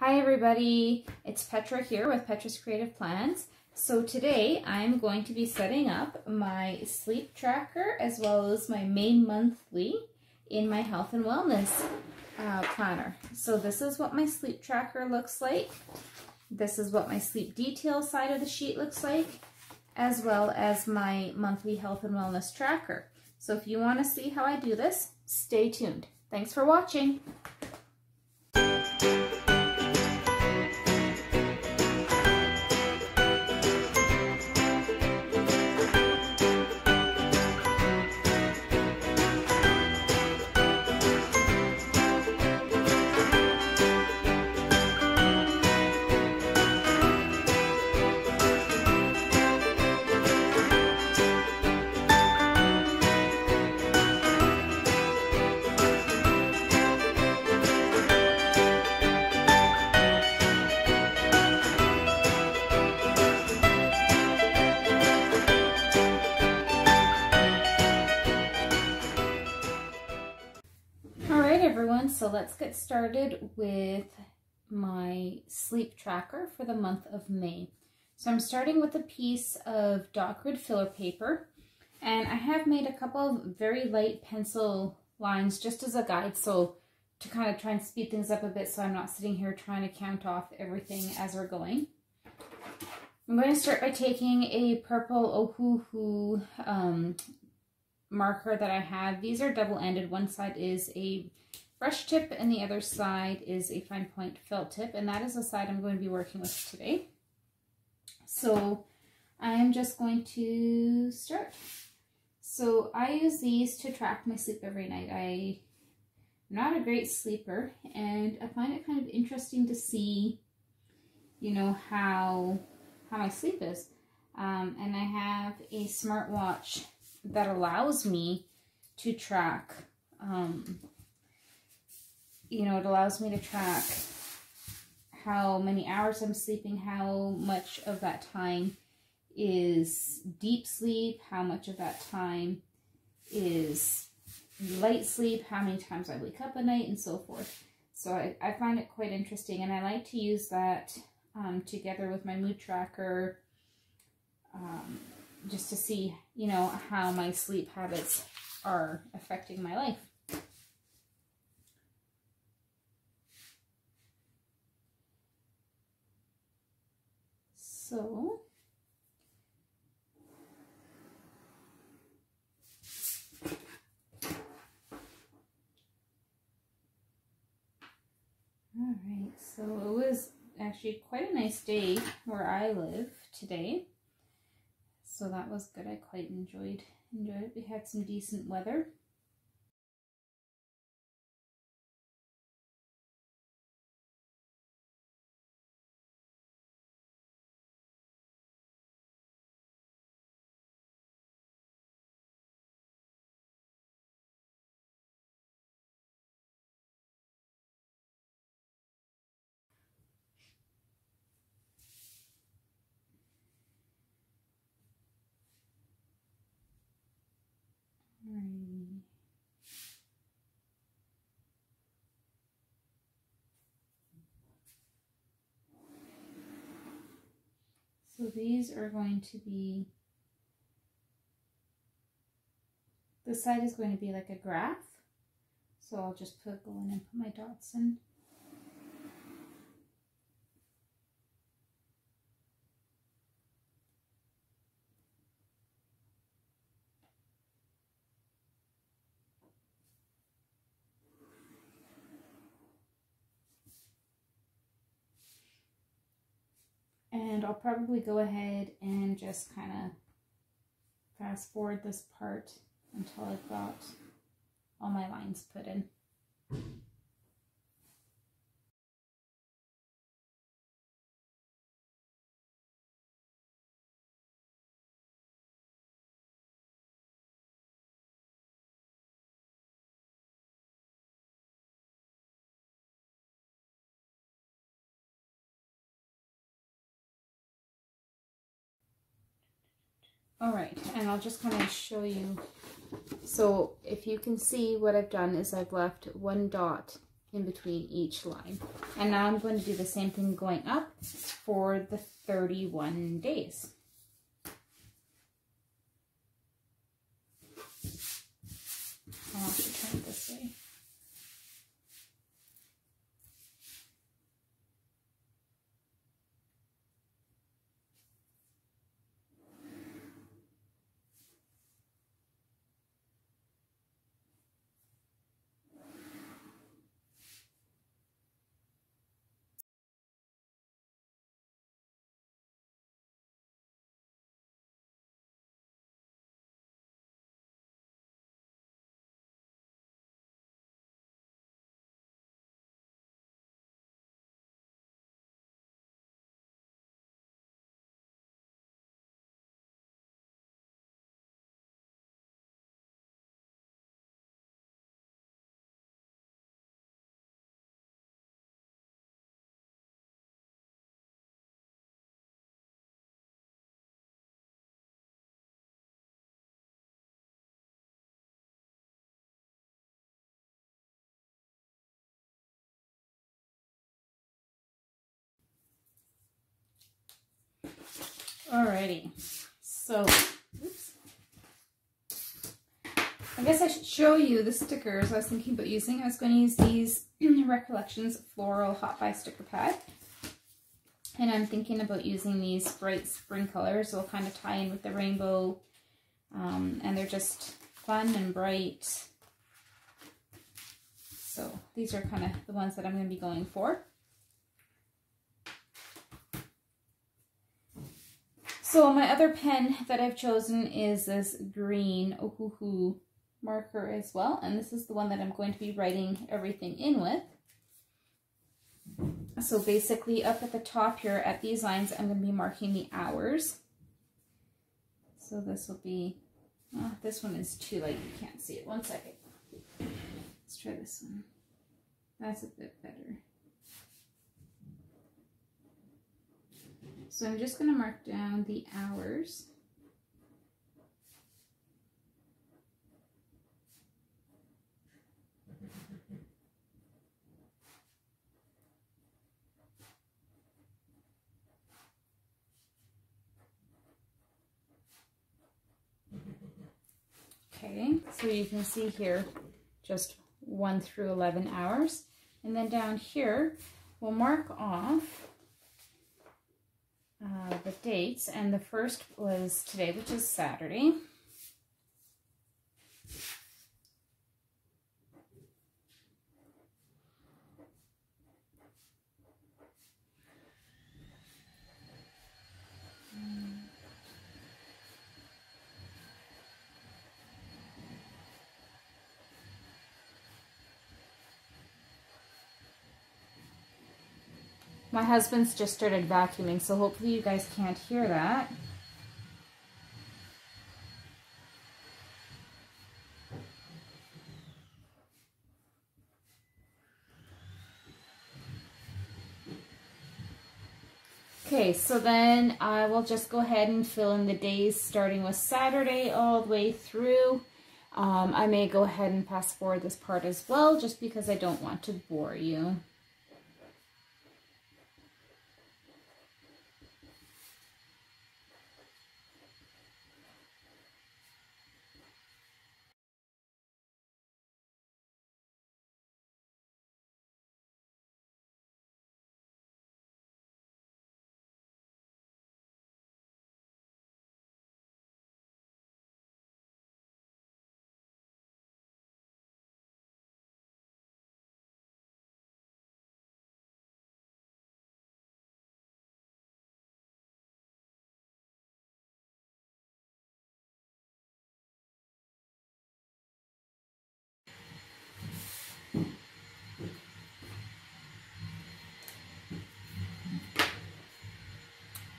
Hi everybody, it's Petra here with Petra's Creative Plans. So today I'm going to be setting up my sleep tracker as well as my May monthly in my health and wellness planner. So this is what my sleep tracker looks like. This is what my sleep detail side of the sheet looks like, as well as my monthly health and wellness tracker. So if you want to see how I do this, stay tuned. Thanks for watching. Everyone, so let's get started with my sleep tracker for the month of May. So I'm starting with a piece of dot grid filler paper, and I have made a couple of very light pencil lines just as a guide, so to kind of try and speed things up a bit so I'm not sitting here trying to count off everything as we're going. I'm going to start by taking a purple Ohuhu marker that I have. These are double-ended. One side is a brush tip and the other side is a fine point felt tip, and that is the side I'm going to be working with today. So I'm just going to start. So I use these to track my sleep every night. I'm not a great sleeper, and I find it kind of interesting to see, you know, how my sleep is. And I have a smartwatch that allows me to track you know, it allows me to track how many hours I'm sleeping, how much of that time is deep sleep, how much of that time is light sleep, how many times I wake up at night, and so forth. So I find it quite interesting, and I like to use that together with my mood tracker just to see, you know, how my sleep habits are affecting my life. So, all right, so it was actually quite a nice day where I live today. So that was good. I quite enjoyed it. We had some decent weather. So these are going to be, this side is going to be like a graph. So I'll just go in and put my dots in. And I'll probably go ahead and just kind of fast forward this part until I've got all my lines put in. All right, and I'll just kind of show you. So if you can see, what I've done is I've left one dot in between each line. And now I'm going to do the same thing going up for the 31 days. I'll have to turn it this way. Alrighty, so, oops. I guess I should show you the stickers I was thinking about using. I was going to use these Recollections Floral Hot Buy sticker pad. And I'm thinking about using these bright spring colors. They'll kind of tie in with the rainbow. And they're just fun and bright. So these are kind of the ones that I'm going to be going for. So my other pen that I've chosen is this green Ohuhu marker as well. And this is the one that I'm going to be writing everything in with. So basically up at the top here at these lines, I'm going to be marking the hours. So this will be, this one is too light, you can't see it. One second. Let's try this one. That's a bit better. So I'm just going to mark down the hours. Okay, so you can see here just 1 through 11 hours. And then down here, we'll mark off the dates, and the first was today, which is Saturday. My husband's just started vacuuming, so hopefully you guys can't hear that. Okay, so then I will just go ahead and fill in the days starting with Saturday all the way through. I may go ahead and fast forward this part as well, just because I don't want to bore you.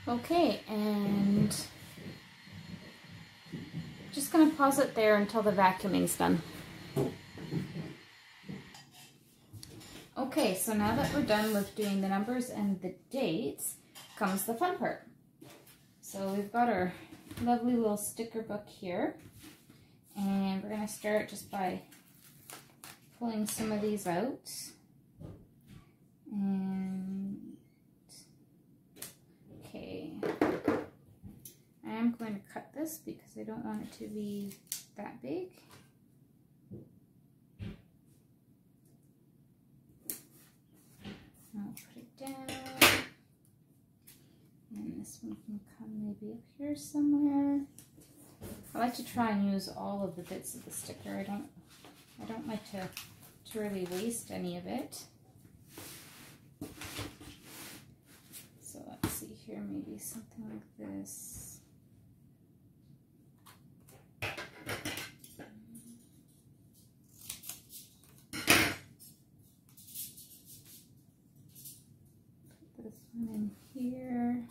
Okay, and just going to pause it there until the vacuuming's done. Okay, so now that we're done with doing the numbers and the dates, comes the fun part. So we've got our lovely little sticker book here, and we're going to start just by pulling some of these out. And okay, I am going to cut this because I don't want it to be that big. I'll put it down, and this one can come maybe up here somewhere. I like to try and use all of the bits of the sticker. I don't like to really waste any of it. So let's see here, maybe something like this. Put this one in here.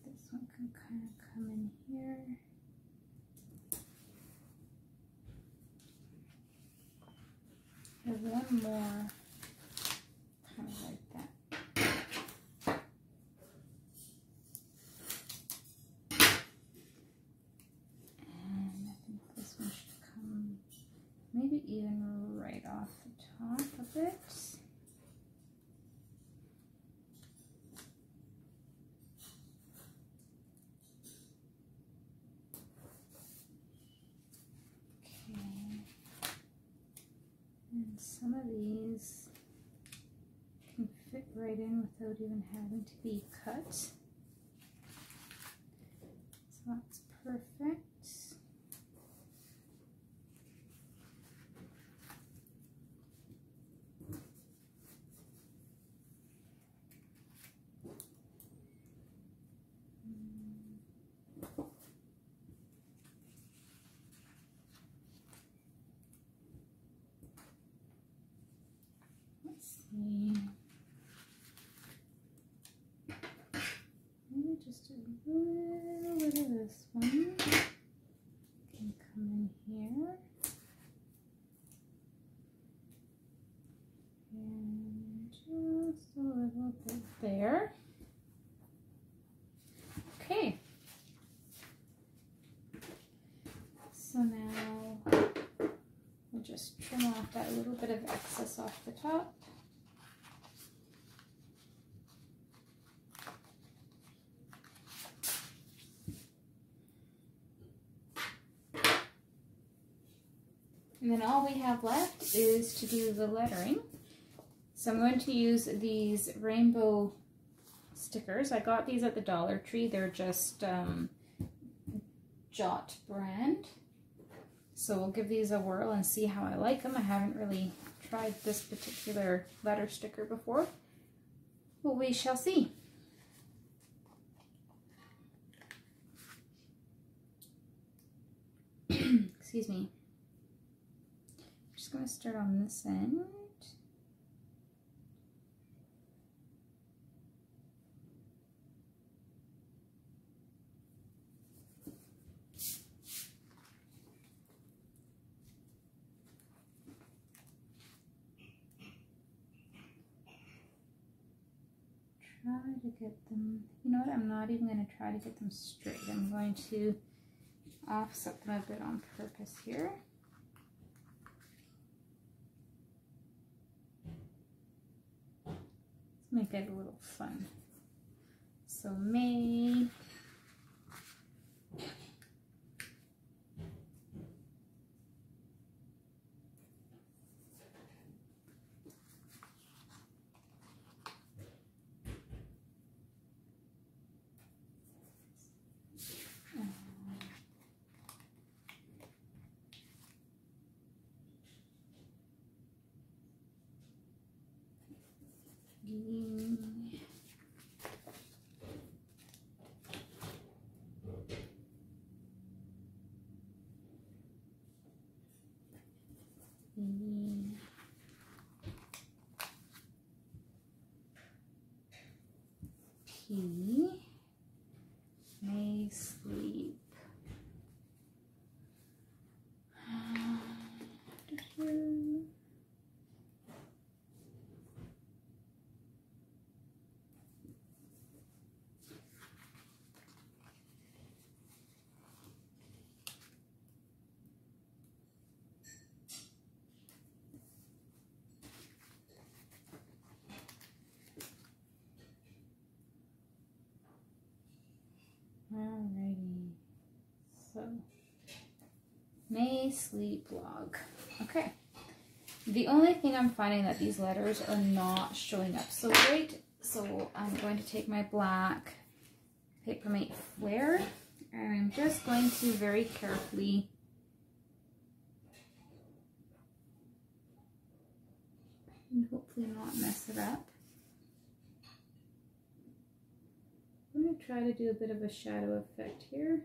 This one can kind of come in here. There's one more, kind of like that. And I think this one should come maybe even right off the top of it. And some of these can fit right in without even having to be cut. So that's perfect. Maybe just a little bit of this one can come in here. And just a little bit there. Okay. So now we'll just trim off that little bit of excess off the top. And then all we have left is to do the lettering. So I'm going to use these rainbow stickers. I got these at the Dollar Tree. They're just Jot brand. So we'll give these a whirl and see how I like them. I haven't really tried this particular letter sticker before. Well, we shall see. Excuse me. Just going to start on this end. Try to get them, you know what, I'm not even going to try to get them straight. I'm going to offset them a bit on purpose here. Make it a little fun. So May. P. May sleep. May sleep log. Okay. The only thing I'm finding that these letters are not showing up so great. So I'm going to take my black Papermate Flair and I'm just going to very carefully and hopefully not mess it up. I'm going to try to do a bit of a shadow effect here.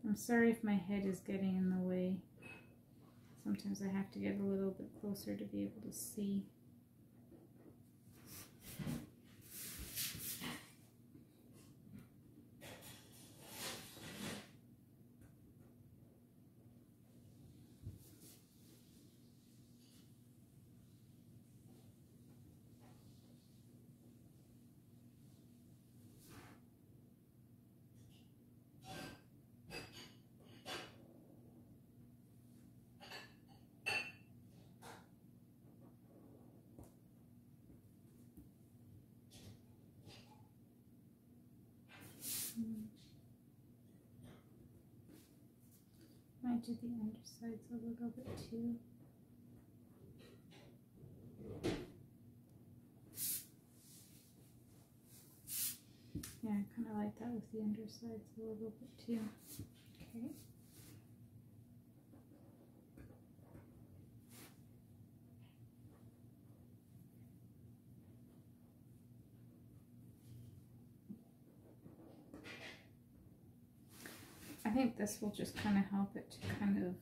I'm sorry if my head is getting in the way. Sometimes I have to get a little bit closer to be able to see. Might do the undersides a little bit too. Yeah, I kind of like that with the undersides a little bit too. Okay. I think this will just kind of help it to kind of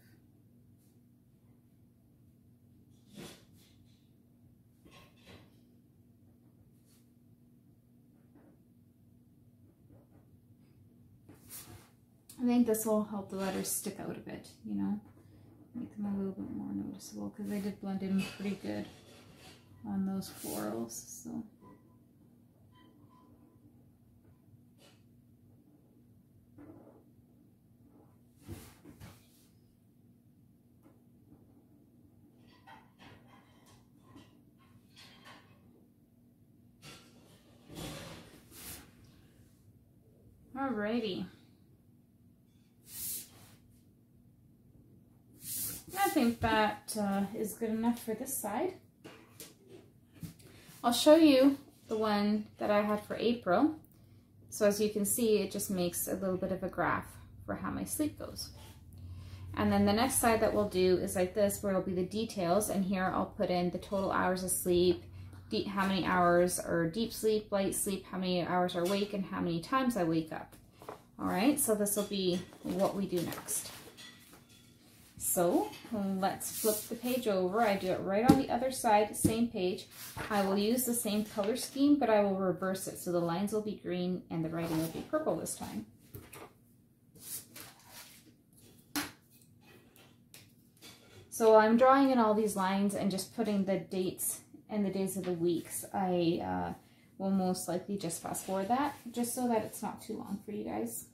I think this will help the letters stick out a bit, you know, make them a little bit more noticeable because they did blend in pretty good on those florals, so. Alrighty. I think that is good enough for this side. I'll show you the one that I had for April. So as you can see, it just makes a little bit of a graph for how my sleep goes. And then the next side that we'll do is like this, where it'll be the details. And here I'll put in the total hours of sleep, how many hours are deep sleep, light sleep, how many hours are awake, and how many times I wake up. All right, so this will be what we do next. So let's flip the page over. I do it right on the other side, same page. I will use the same color scheme, but I will reverse it. So the lines will be green and the writing will be purple this time. So I'm drawing in all these lines and just putting the dates and the days of the weeks. I will most likely just fast forward that, just so that it's not too long for you guys.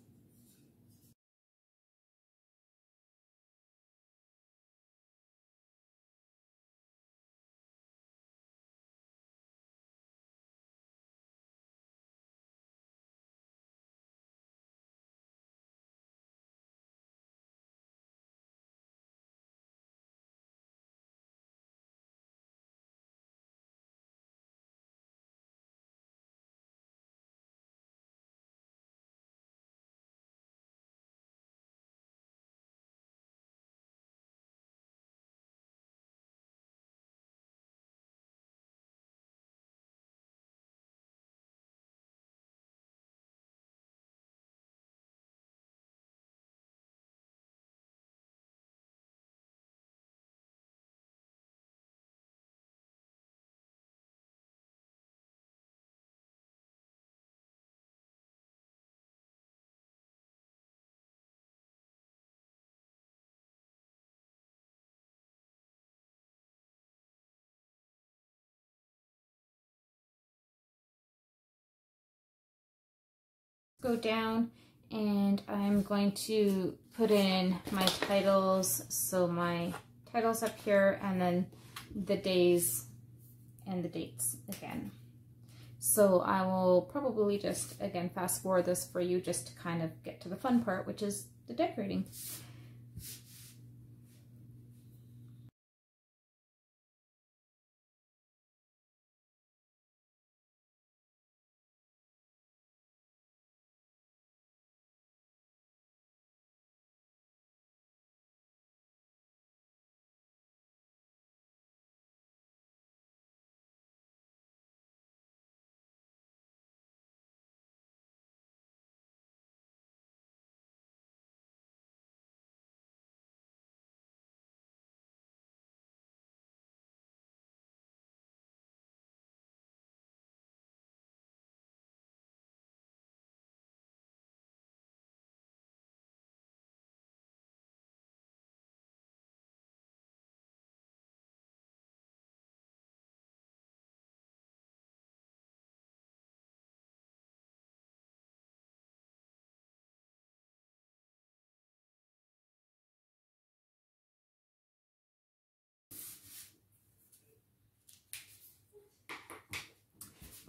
Go down and I'm going to put in my titles. So my titles up here and then the days and the dates again. So I will probably just, again, fast forward this for you just to kind of get to the fun part, which is the decorating.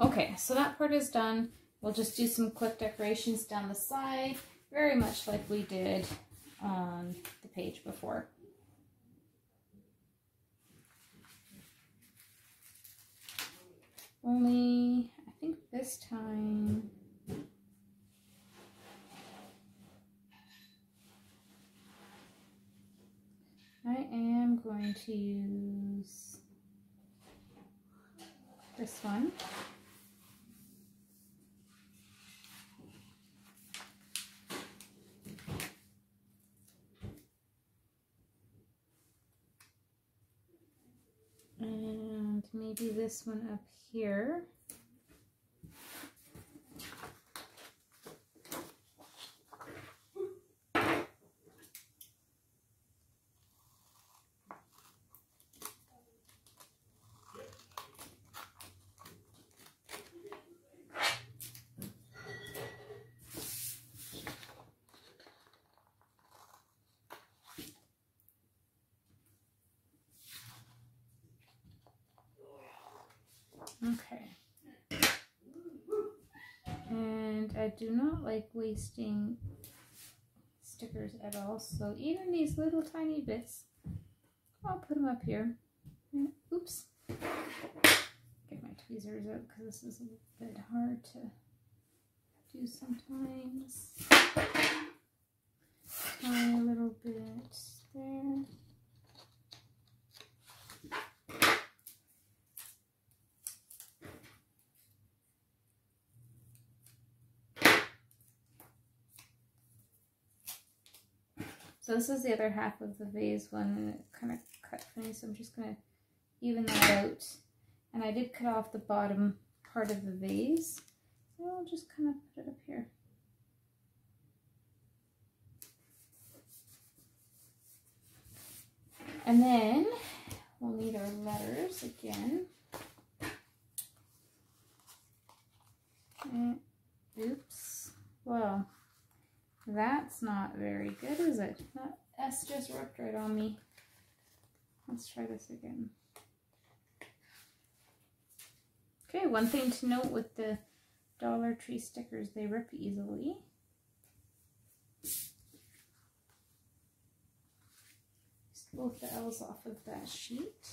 Okay, so that part is done. We'll just do some quick decorations down the side, very much like we did on the page before. Only, I think this time, I am going to use this one. And maybe this one up here. Okay. And I do not like wasting stickers at all, so even these little tiny bits, I'll put them up here. Oops. Get my tweezers out because this is a bit hard to do sometimes. Tiny little bit there. So this is the other half of the vase one, and it kind of cut funny, so I'm just going to even that out. And I did cut off the bottom part of the vase, so I'll just kind of put it up here. And then we'll need our letters again. And, oops. Well, that's not very good, is it? That S just ripped right on me. Let's try this again. Okay, one thing to note with the Dollar Tree stickers, they rip easily. Just both the L's off of that sheet.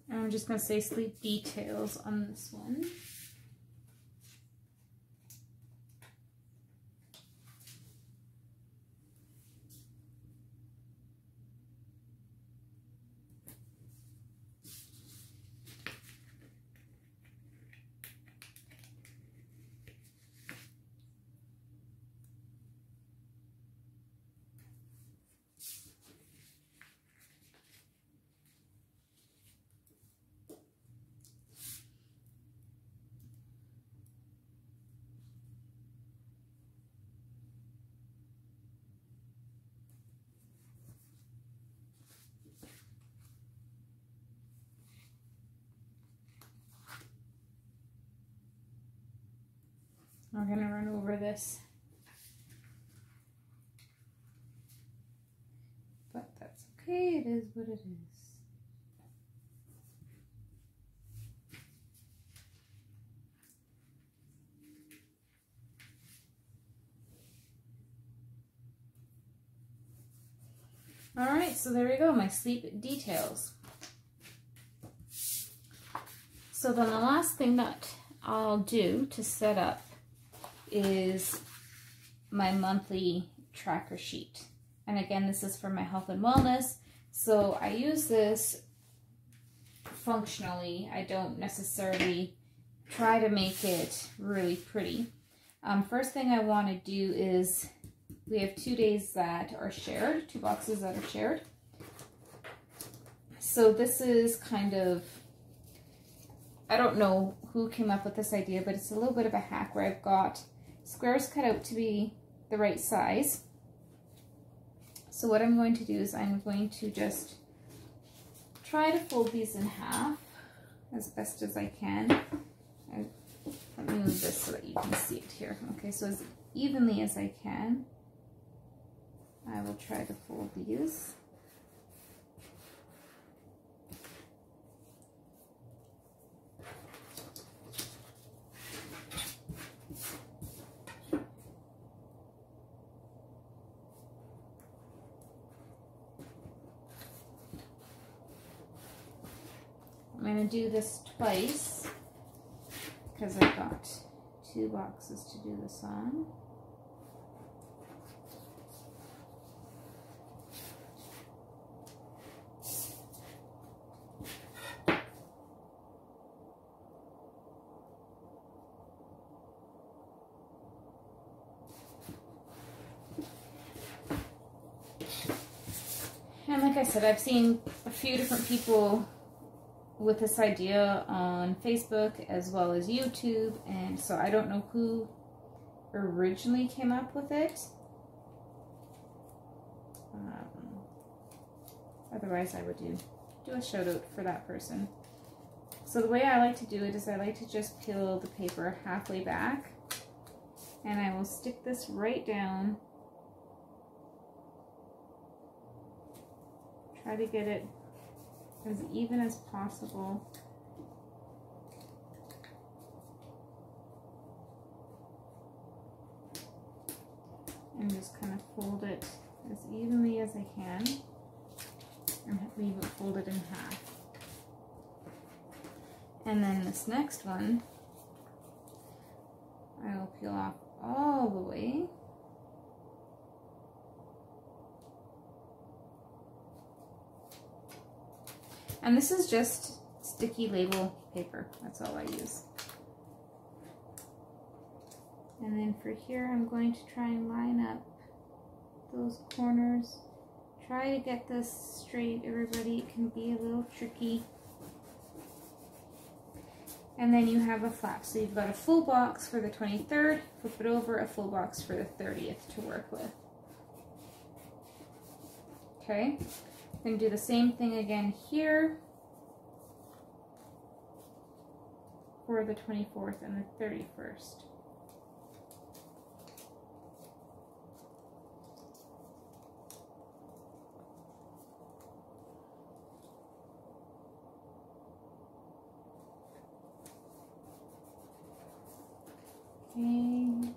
And I'm just going to say Sleep Details on this one. We're going to run over this. But that's okay, it is what it is. Alright, so there we go, my sleep details. So then the last thing that I'll do to set up is my monthly tracker sheet. And again, this is for my health and wellness. So I use this functionally. I don't necessarily try to make it really pretty. First thing I want to do is, we have 2 days that are shared, 2 boxes that are shared. So this is kind of, I don't know who came up with this idea, but it's a little bit of a hack where I've got squares cut out to be the right size. So what I'm going to do is I'm going to just try to fold these in half as best as I can. Let me move this so that you can see it here. Okay, so as evenly as I can, I will try to fold these. I'm going to do this twice because I've got 2 boxes to do this on. And like I said, I've seen a few different people with this idea on Facebook as well as YouTube, and so I don't know who originally came up with it. Otherwise I would do a shout out for that person. So the way I like to do it is I like to just peel the paper halfway back, and I will stick this right down. Try to get it as even as possible. And just kind of fold it as evenly as I can and leave it folded in half. And then this next one, I will peel off all the way. And this is just sticky label paper. That's all I use. And then for here, I'm going to try and line up those corners. Try to get this straight, everybody. It can be a little tricky. And then you have a flap. So you've got a full box for the 23rd, flip it over, a full box for the 30th to work with. Okay. Then do the same thing again here for the 24th and the 31st. Okay.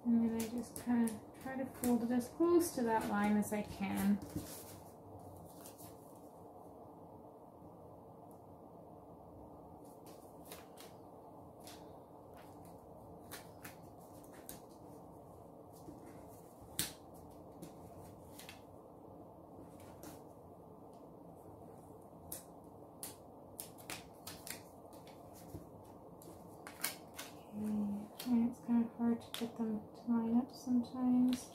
And then I just kind of try to fold it as close to that line as I can. And it's kind of hard to get them to line up sometimes.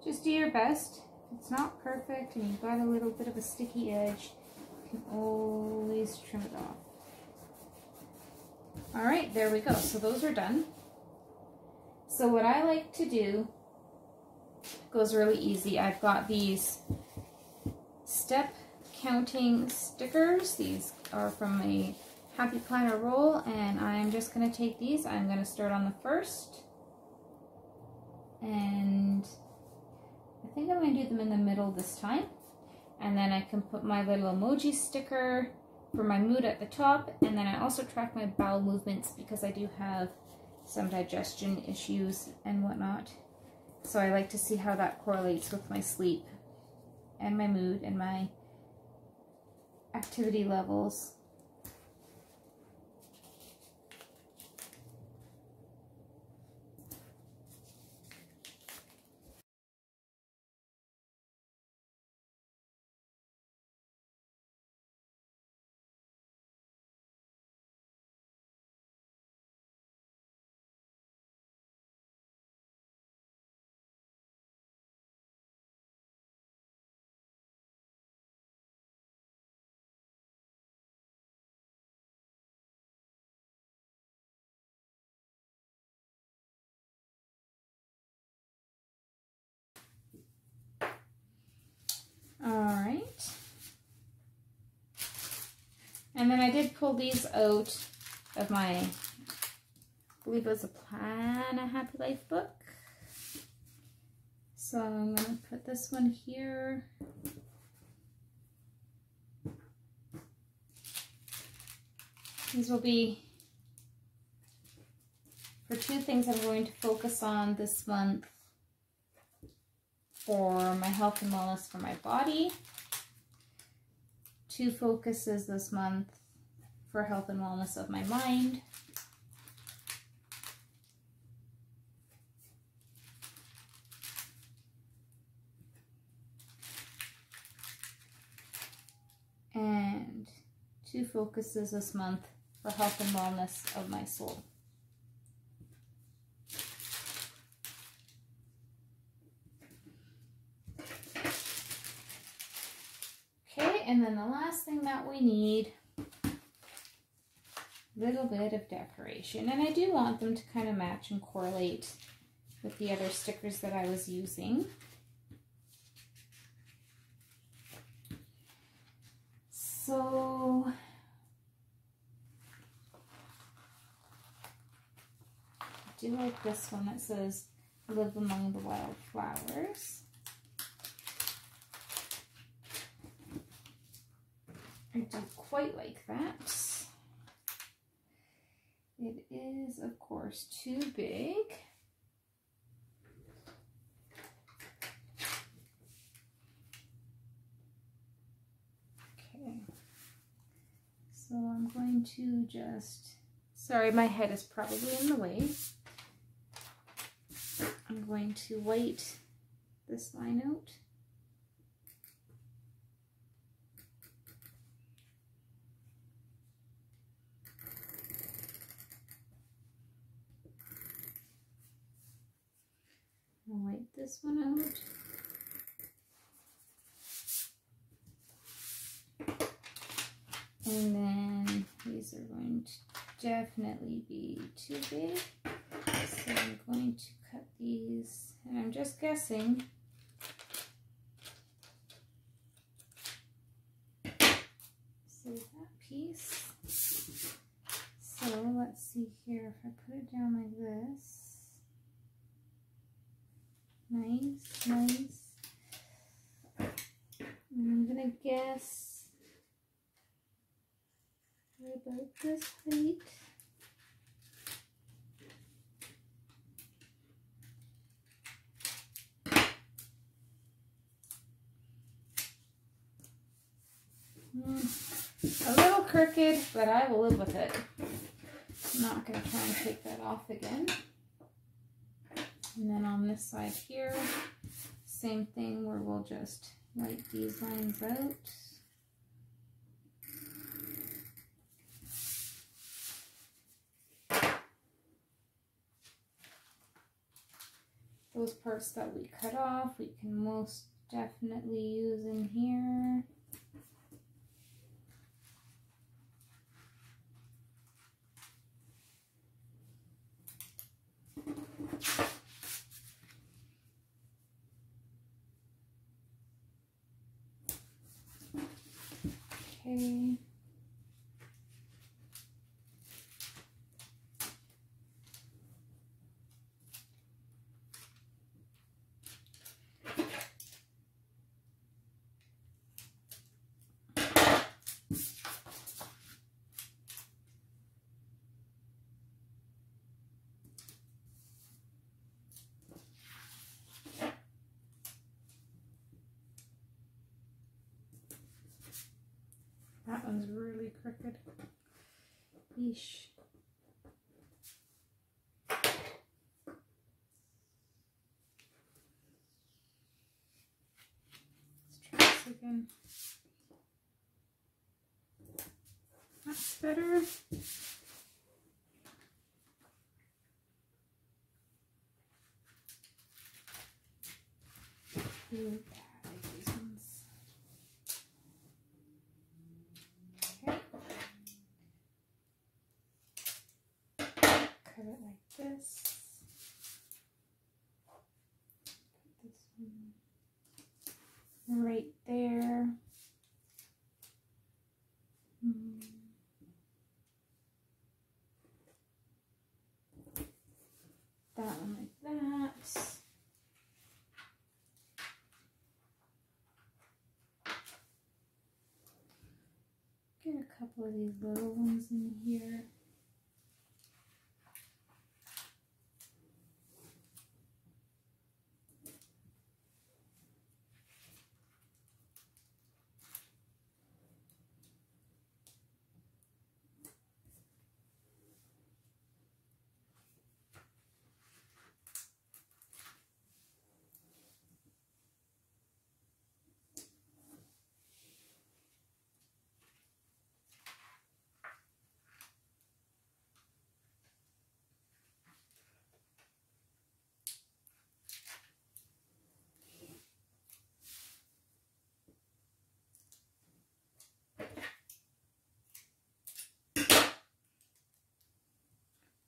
Just do your best. If it's not perfect and you've got a little bit of a sticky edge, you can always trim it off. Alright, there we go. So those are done. So what I like to do goes really easy. I've got these step counting stickers. These are from a Happy Planner roll, and I'm just going to take these. I'm going to start on the first, and I think I'm going to do them in the middle this time, and then I can put my little emoji sticker for my mood at the top, and then I also track my bowel movements because I do have some digestion issues and whatnot, so I like to see how that correlates with my sleep and my mood and my activity levels. Alright, and then I did pull these out of my, I believe it was a Plan a Happy Life book. So I'm going to put this one here. These will be for two things I'm going to focus on this month for my health and wellness for my body. Two focuses this month for health and wellness of my mind. And two focuses this month for health and wellness of my soul. Okay, and then the last thing that we need, a little bit of decoration. And I do want them to kind of match and correlate with the other stickers that I was using. So I do like this one that says live among the wildflowers. I do quite like that. It is, of course, too big. Okay. So I'm going to just, sorry, my head is probably in the way. I'm going to white this line out. I'll wipe this one out. And then these are going to definitely be too big. So I'm going to cut these, and I'm just guessing. Save that piece. So let's see here, if I put it down like this. Nice, nice. And I'm gonna guess about this height. A little crooked, but I will live with it. I'm not gonna try and take that off again. And then on this side here, same thing where we'll just wipe these lines out. Those parts that we cut off, we can most definitely use in here. Okay. That one's really crooked. Yeesh. Let's try this again. That's better. Ooh, I like these ones. Okay. Cut it like this. Put this one right there. That one like that. Get a couple of these little ones in here.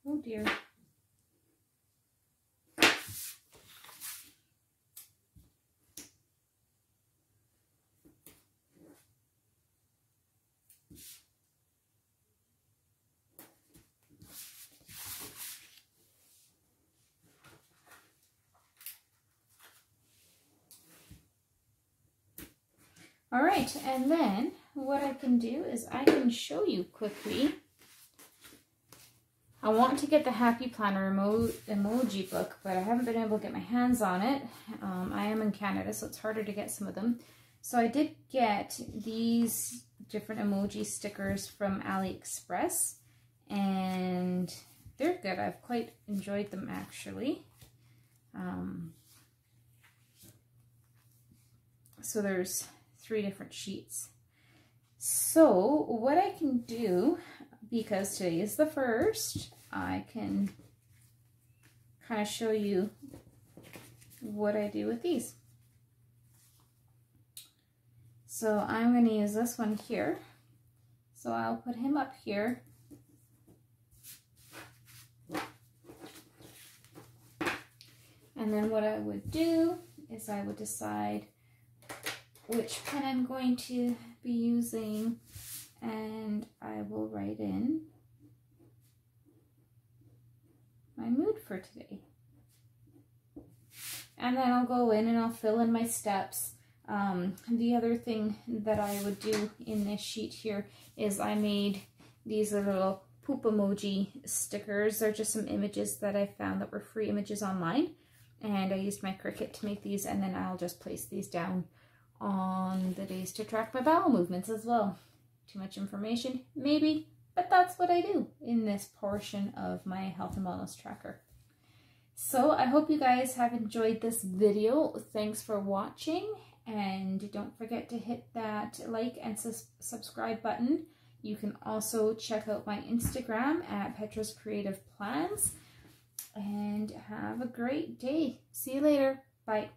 Oh dear. All right, and then what I can do is I can show you quickly. I want to get the Happy Planner emoji book, but I haven't been able to get my hands on it. I am in Canada, so it's harder to get some of them. So I did get these different emoji stickers from AliExpress, and they're good. I've quite enjoyed them, actually. So there's 3 different sheets. So what I can do, because today is the 1st, I can kind of show you what I do with these. So I'm going to use this one here. So I'll put him up here. And then what I would do is I would decide which pen I'm going to be using, and I will write in my mood for today. And then I'll go in and I'll fill in my steps. The other thing that I would do in this sheet here is I made these little poop emoji stickers. They're just some images that I found that were free images online, and I used my Cricut to make these, and then I'll just place these down on the days to track my bowel movements as well. Too much information? Maybe, but that's what I do in this portion of my health and wellness tracker. So I hope you guys have enjoyed this video. Thanks for watching, and don't forget to hit that like and subscribe button. You can also check out my Instagram at Petra's Creative Plans, and have a great day. See you later. Bye.